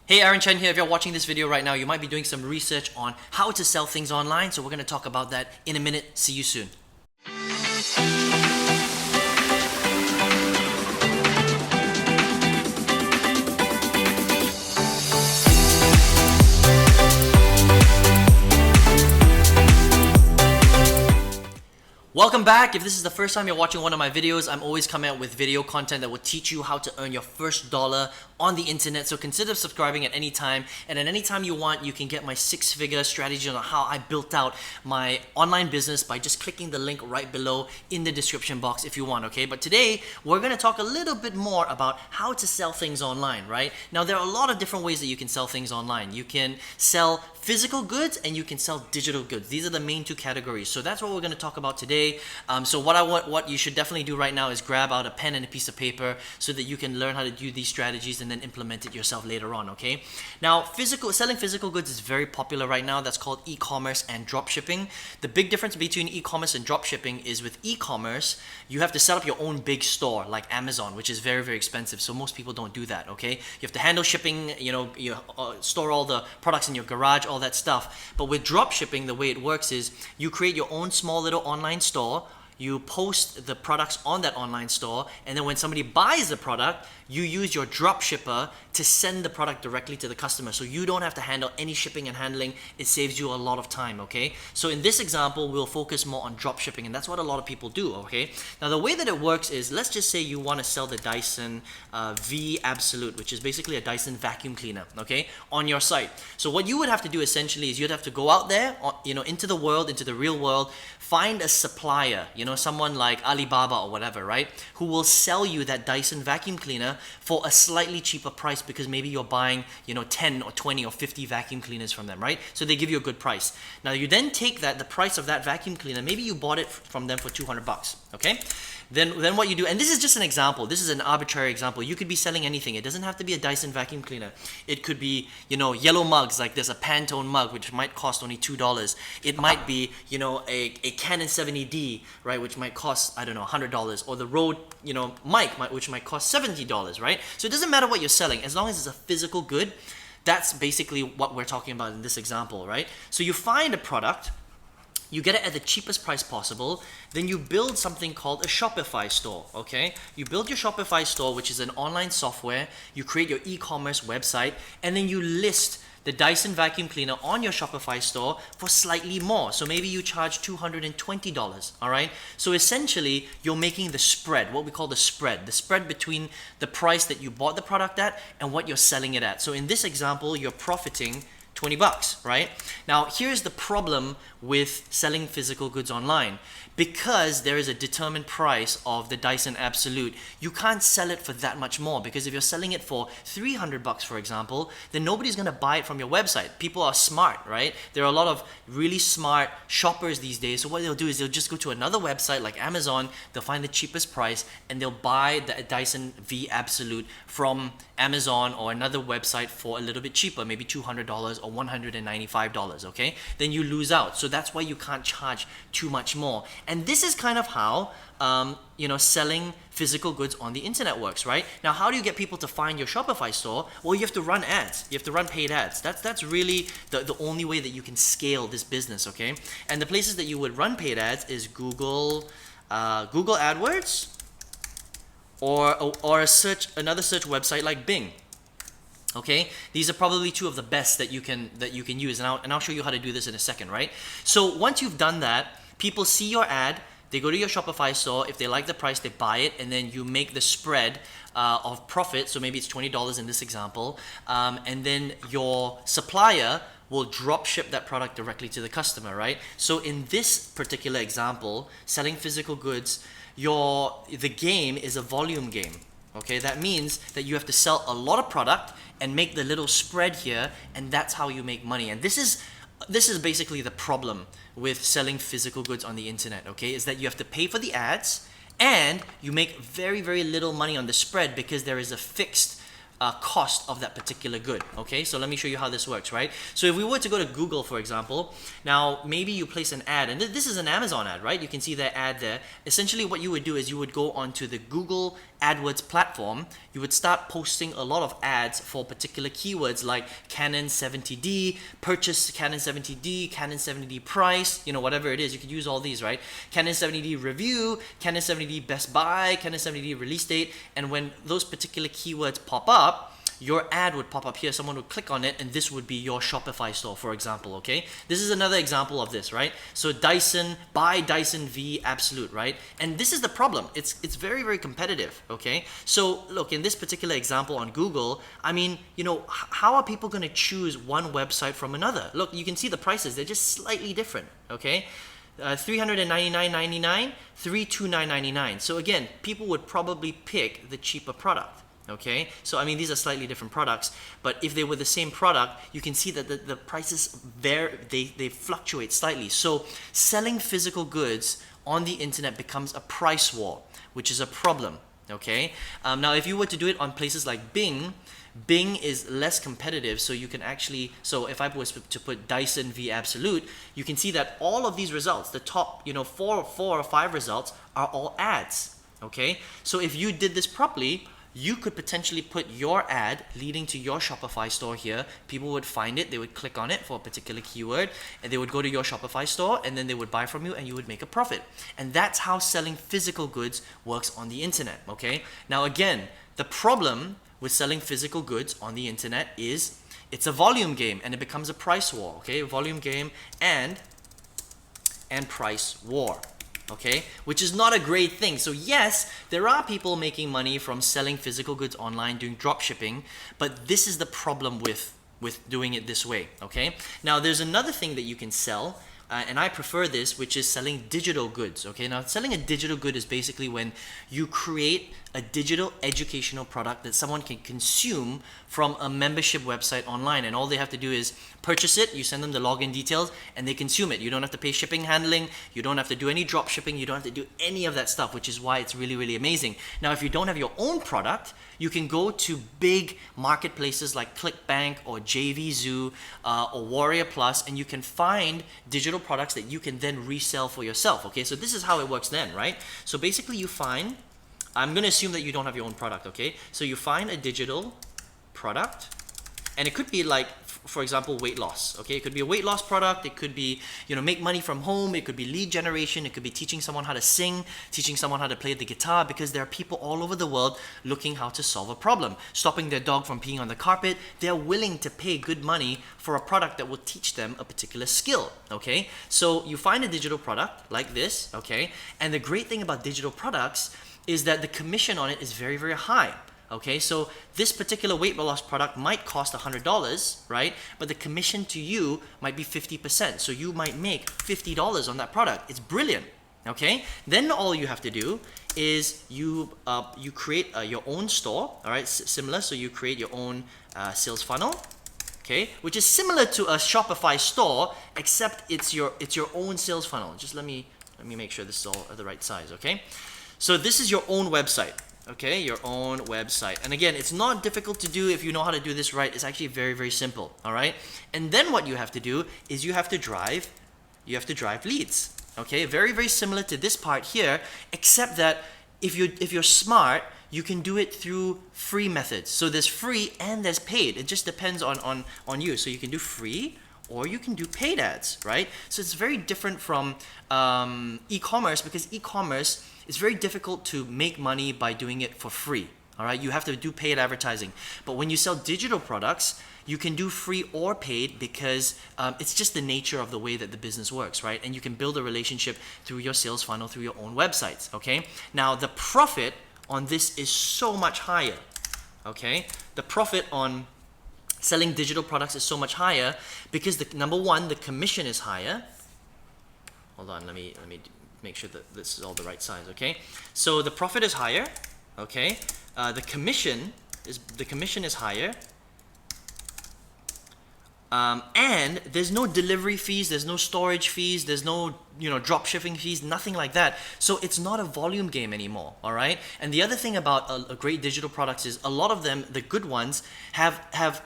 Hey, Aaron Chen here. If you're watching this video right now, you might be doing some research on how to sell things online. So we're going to talk about that in a minute. See you soon. Welcome back. If this is the first time you're watching one of my videos, I'm always coming out with video content that will teach you how to earn your first dollar on the internet. So consider subscribing at any time, and at any time you want, you can get my six-figure strategy on how I built out my online business by just clicking the link right below in the description box if you want, okay? But today, we're going to talk a little bit more about how to sell things online, right? Now, there are a lot of different ways that you can sell things online. You can sell physical goods and you can sell digital goods. These are the main two categories. So that's what we're going to talk about today. So what you should definitely do right now is grab out a pen and a piece of paper so that you can learn how to do these strategies and then implement it yourself later on, okay? Now, selling physical goods is very popular right now. That's called e-commerce and drop shipping. The big difference between e-commerce and drop shipping is with e-commerce, you have to set up your own big store like Amazon, which is very, very expensive. So most people don't do that, okay? You have to handle shipping, you store all the products in your garage, all that stuff. But with drop shipping, the way it works is you create your own small little online store. You post the products on that online store, and then when somebody buys the product, you use your drop shipper to send the product directly to the customer. So you don't have to handle any shipping and handling. It saves you a lot of time, okay? So in this example, we'll focus more on drop shipping, and that's what a lot of people do, okay? Now the way that it works is, let's just say you want to sell the Dyson V Absolute, which is basically a Dyson vacuum cleaner, okay, on your site. So what you would have to do essentially is you'd have to go out there, into the world, into the real world, find a supplier, someone like Alibaba or whatever, right, who will sell you that Dyson vacuum cleaner for a slightly cheaper price because maybe you're buying, 10 or 20 or 50 vacuum cleaners from them, right? So they give you a good price. Now you then take the price of that vacuum cleaner, maybe you bought it from them for $200, okay? Then what you do, and this is just an example, this is an arbitrary example. You could be selling anything. It doesn't have to be a Dyson vacuum cleaner. It could be, yellow mugs, like there's a Pantone mug, which might cost only $2. It might be, a Canon 70D, right, which might cost, I don't know, $100. Or the Rode, mic, which might cost $70, right? So it doesn't matter what you're selling, as long as it's a physical good. That's basically what we're talking about in this example, right? So you find a product, you get it at the cheapest price possible, then you build something called a Shopify store, okay? You build your Shopify store, which is an online software, you create your e-commerce website, and then you list the Dyson vacuum cleaner on your Shopify store for slightly more. So maybe you charge $220, all right? So essentially, you're making the spread, what we call the spread between the price that you bought the product at and what you're selling it at. So in this example, you're profiting $20, right? Now, here's the problem with selling physical goods online. Because there is a determined price of the Dyson Absolute, you can't sell it for that much more, because if you're selling it for $300, for example, then nobody's gonna buy it from your website. People are smart, right? There are a lot of really smart shoppers these days, so what they'll do is they'll just go to another website like Amazon, they'll find the cheapest price, and they'll buy the Dyson V Absolute from Amazon or another website for a little bit cheaper, maybe $200 or $195, okay? Then you lose out. So that's why you can't charge too much more. And this is kind of how selling physical goods on the internet works, right? Now, how do you get people to find your Shopify store? Well, you have to run ads. You have to run paid ads. That's really the only way that you can scale this business, okay? And the places that you would run paid ads is Google AdWords, or another search website like Bing. Okay, these are probably two of the best that you can use, and I'll show you how to do this in a second, right? So once you've done that, people see your ad, they go to your Shopify store. If they like the price, they buy it, and then you make the spread of profit. So maybe it's $20 in this example, and then your supplier will drop ship that product directly to the customer, right? So in this particular example, selling physical goods, the game is a volume game. Okay, that means that you have to sell a lot of product and make the little spread here, and that's how you make money. And this is basically the problem with selling physical goods on the internet, okay, is that you have to pay for the ads and you make very, very little money on the spread because there is a fixed cost of that particular good, okay? So let me show you how this works, right? So if we were to go to Google, for example, now maybe you place an ad, and this is an Amazon ad, right? You can see their ad there. Essentially what you would do is you would go onto the Google AdWords platform, you would start posting a lot of ads for particular keywords like Canon 70D, purchase Canon 70D, Canon 70D price, whatever it is. You could use all these, right? Canon 70D review, Canon 70D best buy, Canon 70D release date. And when those particular keywords pop up, your ad would pop up here, someone would click on it, and this would be your Shopify store, for example, okay? This is another example of this, right? So Dyson, buy Dyson V Absolute, right? And this is the problem. It's very, very competitive, okay? So look, in this particular example on Google, I mean, how are people going to choose one website from another? Look, you can see the prices. They're just slightly different, okay? $399.99, $329.99. So again, people would probably pick the cheaper product. Okay, so I mean, these are slightly different products, but if they were the same product, you can see that the prices they fluctuate slightly. So selling physical goods on the internet becomes a price war, which is a problem. Okay, now if you were to do it on places like Bing is less competitive, so you can actually, so if I was to put Dyson V Absolute, you can see that all of these results, the top, four or five results are all ads. Okay, so if you did this properly, you could potentially put your ad leading to your Shopify store here. People would find it, they would click on it for a particular keyword, and they would go to your Shopify store, and then they would buy from you, and you would make a profit. And that's how selling physical goods works on the internet, okay? Now again, the problem with selling physical goods on the internet is it's a volume game, and it becomes a price war, okay? Volume game and price war. Okay, which is not a great thing. So yes, there are people making money from selling physical goods online, doing drop shipping, but this is the problem with doing it this way. Okay, now there's another thing that you can sell, and I prefer this, which is selling digital goods. Okay, now selling a digital good is basically when you create a digital educational product that someone can consume from a membership website online, and all they have to do is purchase it, you send them the login details, and they consume it. You don't have to pay shipping, handling, you don't have to do any drop shipping, you don't have to do any of that stuff, which is why it's really, really amazing. Now, if you don't have your own product, you can go to big marketplaces like ClickBank or JVZoo or Warrior Plus, and you can find digital products that you can then resell for yourself. Okay, so this is how it works then, right? So basically you find, I'm going to assume that you don't have your own product, okay? So you find a digital product, and it could be like, for example, weight loss, okay? It could be a weight loss product, it could be, make money from home, it could be lead generation, it could be teaching someone how to sing, teaching someone how to play the guitar, because there are people all over the world looking how to solve a problem. Stopping their dog from peeing on the carpet, they're willing to pay good money for a product that will teach them a particular skill, okay? So you find a digital product like this, okay? And the great thing about digital products is that the commission on it is very, very high. Okay, so this particular weight loss product might cost $100, right? But the commission to you might be 50%. So you might make $50 on that product. It's brilliant. Okay, then all you have to do is you create your own store. All right, similar. So you create your own sales funnel. Okay, which is similar to a Shopify store, except it's your own sales funnel. Just let me make sure this is all the right size. Okay, so this is your own website. Okay, your own website. And again, it's not difficult to do if you know how to do this right. It's actually very, very simple. All right. And then what you have to do is you have to drive leads. Okay, very, very similar to this part here, except that if you're smart, you can do it through free methods. So there's free and there's paid. It just depends on you. So you can do free or you can do paid ads, right? So it's very different from e-commerce, because e-commerce, it's very difficult to make money by doing it for free. All right, you have to do paid advertising. But when you sell digital products, you can do free or paid, because it's just the nature of the way that the business works, right? And you can build a relationship through your sales funnel, through your own websites, okay? Now, the profit on this is so much higher, okay? The profit on selling digital products is so much higher because number one, the commission is higher. Hold on, let me make sure that this is all the right size, okay? So the profit is higher, okay? The commission is higher, and there's no delivery fees, there's no storage fees, there's no drop shipping fees, nothing like that. So it's not a volume game anymore, all right? And the other thing about a great digital products is a lot of them, the good ones, have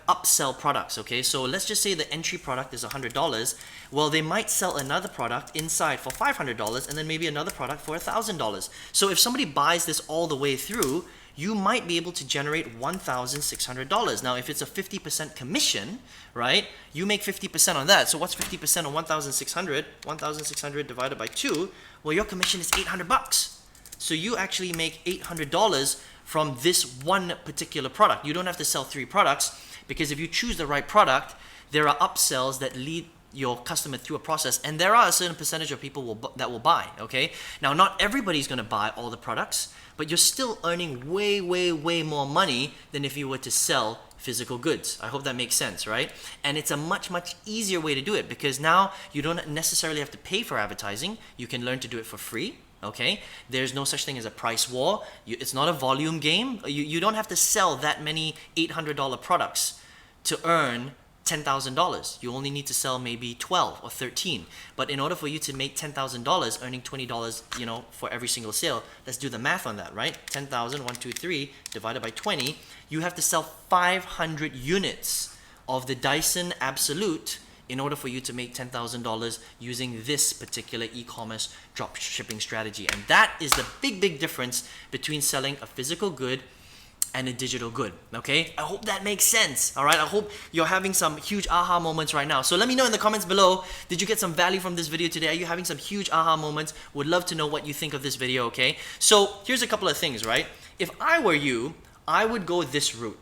upsell products, okay? So let's just say the entry product is $100. Well, they might sell another product inside for $500 and then maybe another product for $1,000. So if somebody buys this all the way through, you might be able to generate $1,600. Now, if it's a 50% commission, right, you make 50% on that. So what's 50% on 1,600? 1,600 divided by 2, well, your commission is $800. So you actually make $800 from this one particular product. You don't have to sell 3 products, because if you choose the right product, there are upsells that lead your customer through a process, and there are a certain percentage of people that will buy, okay? Now, not everybody's gonna buy all the products, but you're still earning way, way, way more money than if you were to sell physical goods. I hope that makes sense, right? And it's a much, much easier way to do it, because now you don't necessarily have to pay for advertising. You can learn to do it for free, okay? There's no such thing as a price war. It's not a volume game. You don't have to sell that many $800 products to earn $10,000. You only need to sell maybe 12 or 13. But in order for you to make $10,000, earning $20, for every single sale, let's do the math on that, right? 10,000, 1, 2, 3, divided by 20, you have to sell 500 units of the Dyson Absolute in order for you to make $10,000 using this particular e-commerce drop shipping strategy. And that is the big, big difference between selling a physical good and a digital good, okay? I hope that makes sense, all right? I hope you're having some huge aha moments right now. So let me know in the comments below, did you get some value from this video today? Are you having some huge aha moments? Would love to know what you think of this video, okay? So here's a couple of things, right? If I were you, I would go this route.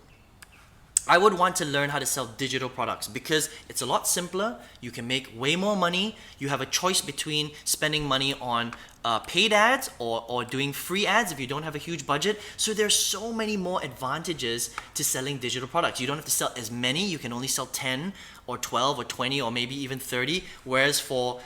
I would want to learn how to sell digital products, because it's a lot simpler. You can make way more money. You have a choice between spending money on paid ads or doing free ads if you don't have a huge budget. So there's so many more advantages to selling digital products. You don't have to sell as many. You can only sell 10 or 12 or 20 or maybe even 30. Whereas for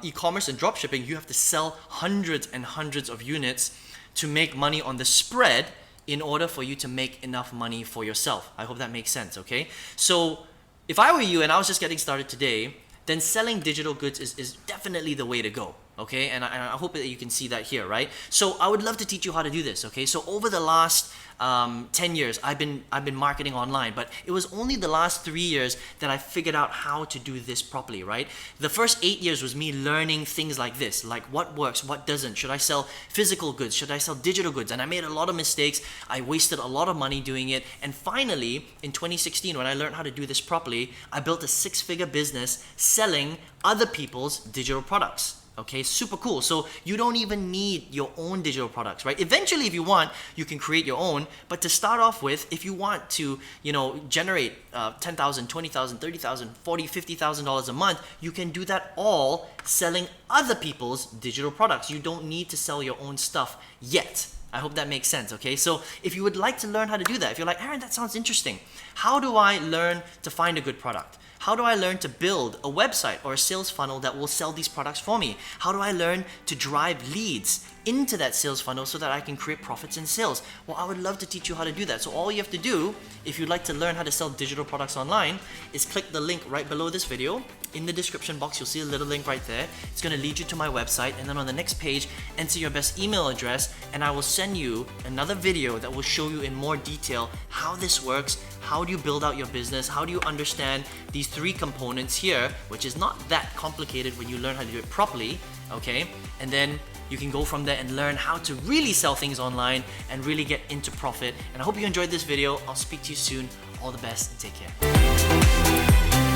e-commerce and dropshipping, you have to sell hundreds and hundreds of units to make money on the spread in order for you to make enough money for yourself. I hope that makes sense, okay? So if I were you and I was just getting started today, then selling digital goods is definitely the way to go, okay? And I hope that you can see that here, right? So I would love to teach you how to do this, okay? So over the last 10 years, I've been marketing online, but it was only the last 3 years that I figured out how to do this properly, right? The first 8 years was me learning things like this, like what works, what doesn't. Should I sell physical goods? Should I sell digital goods? And I made a lot of mistakes. I wasted a lot of money doing it. And finally, in 2016, when I learned how to do this properly, I built a 6-figure business selling other people's digital products. Okay, super cool. So you don't even need your own digital products, right? Eventually, if you want, you can create your own. But to start off with, if you want to, generate $10,000, $20,000, $30,000, $40,000, $50,000 a month, you can do that all selling other people's digital products. You don't need to sell your own stuff yet. I hope that makes sense, okay? So if you would like to learn how to do that, if you're like, Aaron, that sounds interesting. How do I learn to find a good product? How do I learn to build a website or a sales funnel that will sell these products for me? How do I learn to drive leads into that sales funnel so that I can create profits in sales? Well, I would love to teach you how to do that. So all you have to do, if you'd like to learn how to sell digital products online, is click the link right below this video. In the description box, you'll see a little link right there. It's going to lead you to my website, and then on the next page, enter your best email address, and I will send you another video that will show you in more detail how this works. How do you build out your business? How do you understand these 3 components here, which is not that complicated when you learn how to do it properly, okay? And then you can go from there and learn how to really sell things online and really get into profit. And I hope you enjoyed this video. I'll speak to you soon. All the best and take care.